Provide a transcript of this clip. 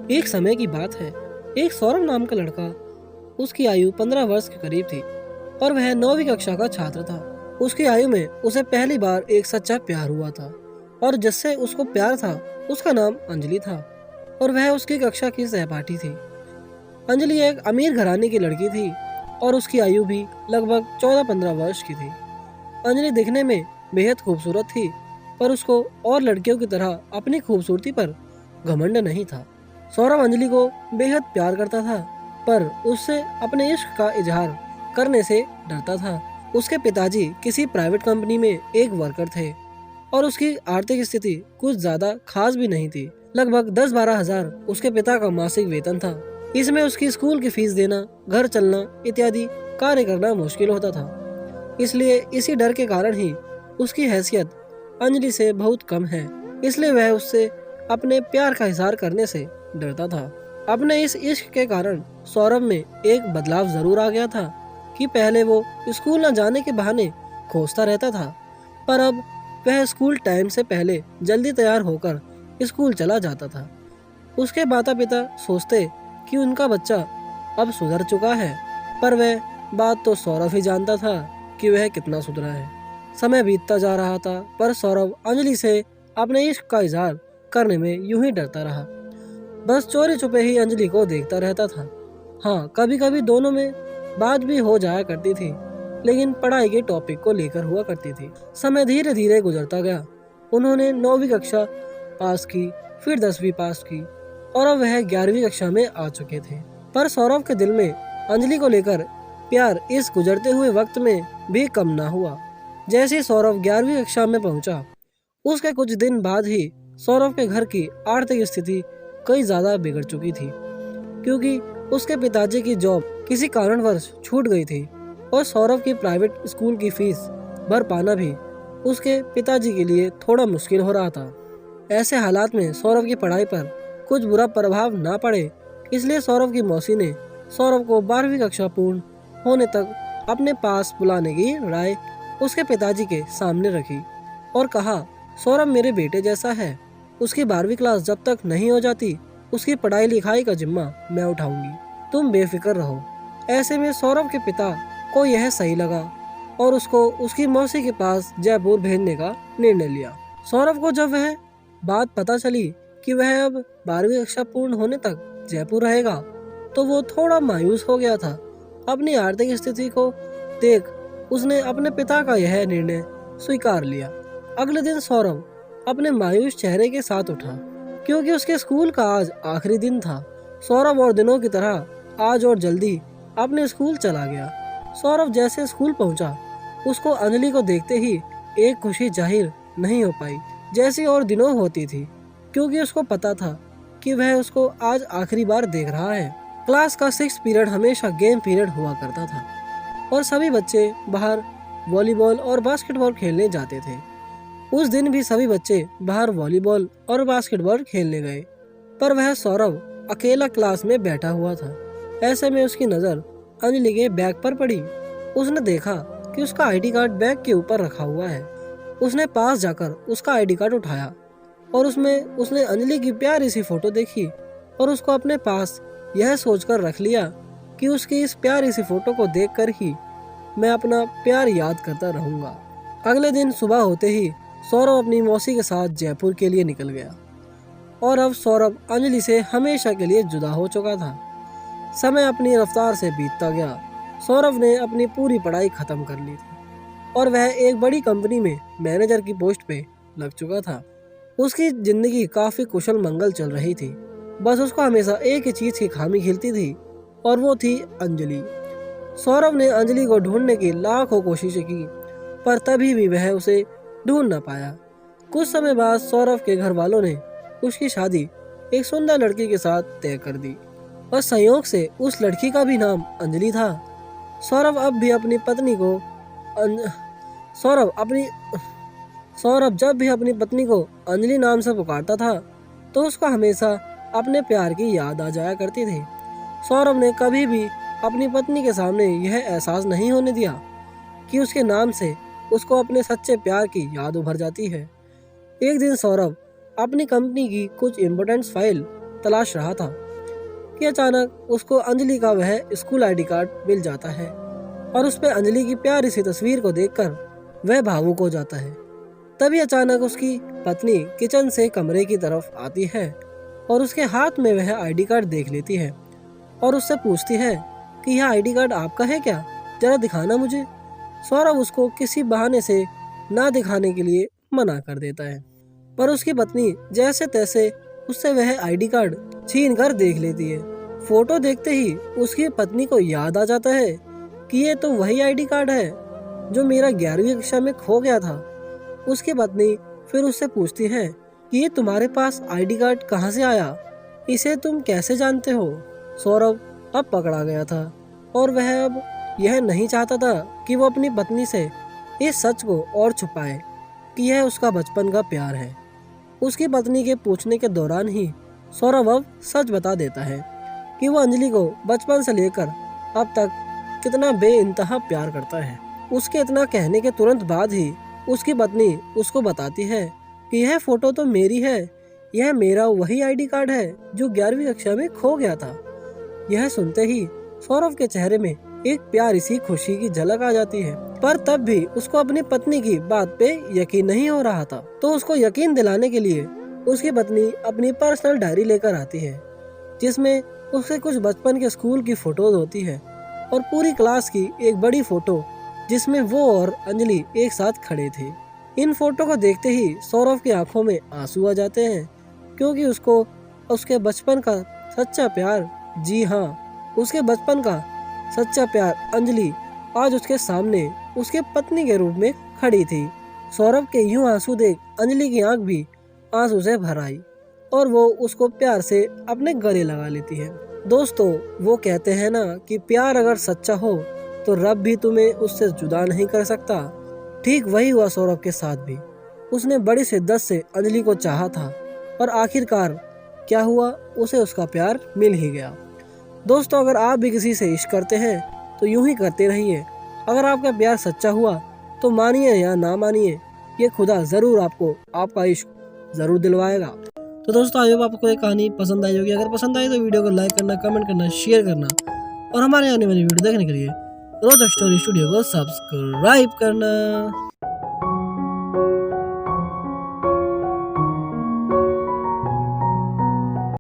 एक समय की बात है, एक सौरभ नाम का लड़का, उसकी आयु 15 वर्ष के करीब थी और वह 9वीं कक्षा का छात्र था। उसकी आयु में उसे पहली बार एक सच्चा प्यार हुआ था और जिससे उसको प्यार था उसका नाम अंजलि था और वह उसकी कक्षा की सहपाठी थी। अंजलि एक अमीर घराने की लड़की थी और उसकी आयु भी लगभग 14-15 वर्ष की थी। अंजलि दिखने में बेहद खूबसूरत थी, पर उसको और लड़कियों की तरह अपनी खूबसूरती पर घमंड नहीं था। सौरभ अंजलि को बेहद प्यार करता था, पर उससे अपने इश्क का इजहार करने से डरता था। उसके पिताजी किसी प्राइवेट कंपनी में एक वर्कर थे और उसकी आर्थिक स्थिति कुछ ज्यादा खास भी नहीं थी। लगभग 10-12 हजार उसके पिता का मासिक वेतन था। इसमें उसकी स्कूल की फीस देना, घर चलना इत्यादि कार्य करना मुश्किल होता था। इसलिए इसी डर के कारण ही उसकी हैसियत अंजलि से बहुत कम है, इसलिए वह उससे अपने प्यार का इजहार करने से डरता था। अपने इस इश्क के कारण सौरभ में एक बदलाव जरूर आ गया था कि पहले वो स्कूल न जाने के बहाने खोजता रहता था, पर अब वह स्कूल टाइम से पहले जल्दी तैयार होकर स्कूल चला जाता था। उसके माता पिता सोचते कि उनका बच्चा अब सुधर चुका है, पर वह बात तो सौरभ ही जानता था कि वह कितना सुधरा है। समय बीतता जा रहा था, पर सौरभ अंजलि से अपने इश्क का इजहार करने में यूं ही डरता रहा। बस चोरी छुपे ही अंजलि को देखता रहता था। हाँ, कभी कभी दोनों में बात भी हो जाया करती थी, लेकिन पढ़ाई के टॉपिक को लेकर हुआ करती थी। समय धीरे धीरे गुजरता गया। उन्होंने 9वीं कक्षा पास की, फिर 10वीं पास की और अब वह 11वीं कक्षा में आ चुके थे। पर सौरभ के दिल में अंजलि को लेकर प्यार इस गुजरते हुए वक्त में भी कम ना हुआ। जैसे सौरभ 11वीं कक्षा में पहुंचा, उसके कुछ दिन बाद ही सौरभ के घर की आर्थिक स्थिति कई ज्यादा बिगड़ चुकी थी, क्योंकि उसके पिताजी की जॉब किसी कारणवश छूट गई थी और सौरभ की प्राइवेट स्कूल की फीस भर पाना भी उसके पिताजी के लिए थोड़ा मुश्किल हो रहा था। ऐसे हालात में सौरभ की पढ़ाई पर कुछ बुरा प्रभाव ना पड़े, इसलिए सौरभ की मौसी ने सौरभ को 12वीं कक्षा पूर्ण होने तक अपने पास बुलाने की राय उसके पिताजी के सामने रखी और कहा, सौरभ मेरे बेटे जैसा है, उसकी 12वीं क्लास जब तक नहीं हो जाती उसकी पढ़ाई लिखाई का जिम्मा मैं उठाऊंगी, तुम बेफिक्र रहो। ऐसे में सौरभ के पिता को यह सही लगा और उसको उसकी मौसी के पास जयपुर भेजने का निर्णय लिया। सौरभ को जब वह बात पता चली कि वह अब 12वीं कक्षा पूर्ण होने तक जयपुर रहेगा, तो वो थोड़ा मायूस हो गया था। अपनी आर्थिक स्थिति को देख उसने अपने पिता का यह निर्णय स्वीकार लिया। अगले दिन सौरभ अपने मायूस चेहरे के साथ उठा, क्योंकि उसके स्कूल का आज आखिरी दिन था। सौरभ और दिनों की तरह आज और जल्दी अपने स्कूल चला गया। सौरभ जैसे स्कूल पहुंचा, उसको अंजलि को देखते ही एक खुशी जाहिर नहीं हो पाई जैसी और दिनों होती थी, क्योंकि उसको पता था कि वह उसको आज आखिरी बार देख रहा है। क्लास का 6 पीरियड हमेशा गेम पीरियड हुआ करता था और सभी बच्चे बाहर वॉलीबॉल और बास्केटबॉल खेलने जाते थे। उस दिन भी सभी बच्चे बाहर वॉलीबॉल और बास्केटबॉल खेलने गए, पर वह सौरभ अकेला क्लास में बैठा हुआ था। ऐसे में उसकी नज़र अंजलि के बैग पर पड़ी। उसने देखा कि उसका आईडी कार्ड बैग के ऊपर रखा हुआ है। उसने पास जाकर उसका आईडी कार्ड उठाया और उसमें उसने अंजलि की प्यारी सी फोटो देखी और उसको अपने पास यह सोचकर रख लिया कि उसकी इस प्यारी सी फोटो को देखकर ही मैं अपना प्यार याद करता रहूंगा। अगले दिन सुबह होते ही सौरभ अपनी मौसी के साथ जयपुर के लिए निकल गया और अब सौरभ अंजलि से हमेशा के लिए जुदा हो चुका था। समय अपनी रफ्तार से बीतता गया। सौरभ ने अपनी पूरी पढ़ाई खत्म कर ली थी और वह एक बड़ी कंपनी में मैनेजर की पोस्ट पे लग चुका था। उसकी जिंदगी काफी कुशल मंगल चल रही थी। बस उसको हमेशा एक ही चीज की खामी खिलती थी और वो थी अंजलि। सौरभ ने अंजलि को ढूंढने की लाखों कोशिशें की, पर तभी भी वह उसे ढूंढ न पाया। कुछ समय बाद सौरभ के घर वालों ने उसकी शादी एक सुंदर लड़की के साथ तय कर दी और संयोग से उस लड़की का भी नाम अंजलि था। सौरभ अब भी अपनी पत्नी को सौरभ जब भी अपनी पत्नी को अंजलि नाम से पुकारता था तो उसको हमेशा अपने प्यार की याद आ जाया करती थी। सौरभ ने कभी भी अपनी पत्नी के सामने यह एहसास नहीं होने दिया कि उसके नाम से उसको अपने सच्चे प्यार की याद उभर जाती है। एक दिन सौरभ अपनी कंपनी की कुछ इम्पोर्टेंट फाइल तलाश रहा था कि अचानक उसको अंजलि का वह स्कूल आईडी कार्ड मिल जाता है और उस पर अंजलि की प्यारी सी तस्वीर को देखकर वह भावुक हो जाता है। तभी अचानक उसकी पत्नी किचन से कमरे की तरफ आती है और उसके हाथ में वह आईडी कार्ड देख लेती है और उससे पूछती है कि यह आईडी कार्ड आपका है क्या, जरा दिखाना मुझे। सौरभ उसको किसी बहाने से ना दिखाने के लिए मना कर देता है, पर उसकी पत्नी जैसे तैसे उससे वह आईडी कार्ड छीन कर देख लेती है। फोटो देखते ही उसकी पत्नी को याद आ जाता है कि ये तो वही आईडी कार्ड है जो मेरा 11वीं कक्षा में खो गया था। उसकी पत्नी फिर उससे पूछती है कि ये तुम्हारे पास आईडी कार्ड कहाँ से आया, इसे तुम कैसे जानते हो। सौरभ अब पकड़ा गया था और वह अब यह नहीं चाहता था कि वो अपनी पत्नी से इस सच को और छुपाए कि यह उसका बचपन का प्यार है। उसकी पत्नी के पूछने के दौरान ही सौरभ अब सच बता देता है कि वो अंजलि को बचपन से लेकर अब तक कितना बेइंतहा प्यार करता है। उसके इतना कहने के तुरंत बाद ही उसकी पत्नी उसको बताती है कि यह फोटो तो मेरी है, यह मेरा वही आईडी कार्ड है जो 11वीं कक्षा में खो गया था। यह सुनते ही सौरभ के चेहरे में एक प्यारी सी खुशी की झलक आ जाती है, पर तब भी उसको अपनी पत्नी की बात पे यकीन नहीं हो रहा था। तो उसको यकीन दिलाने के लिए उसकी पत्नी अपनी पर्सनल डायरी लेकर आती है जिसमें उसके कुछ बचपन के स्कूल की फोटोज होती है और पूरी क्लास की एक बड़ी फोटो जिसमें वो और अंजलि एक साथ खड़े थे। इन फोटो को देखते ही सौरभ की आंखों में आंसू आ जाते हैं क्योंकि उसको उसके बचपन का सच्चा प्यार, जी हाँ, उसके बचपन का सच्चा प्यार अंजलि आज उसके सामने उसके पत्नी के रूप में खड़ी थी। सौरभ के यूं आंसू देख अंजलि की आंख भी आंसू से भर आई और वो उसको प्यार से अपने गले लगा लेती है। दोस्तों, वो कहते हैं ना कि प्यार अगर सच्चा हो तो रब भी तुम्हें उससे जुदा नहीं कर सकता। ठीक वही हुआ सौरभ के साथ भी। उसने बड़ी शिद्दत से अंजलि को चाहा था और आखिरकार क्या हुआ, उसे उसका प्यार मिल ही गया। दोस्तों, अगर आप भी किसी से इश्क करते हैं तो यूं ही करते रहिए। अगर आपका प्यार सच्चा हुआ तो मानिए या ना मानिए, ये खुदा जरूर आपको आपका इश्क जरूर दिलवाएगा। तो दोस्तों, आई होप आपको ये कहानी पसंद आई होगी। अगर पसंद आई तो वीडियो को लाइक करना, कमेंट करना, शेयर करना और हमारे आने वाली वीडियो देखने के लिए रोज स्टोरी स्टूडियो को सब्सक्राइब करना।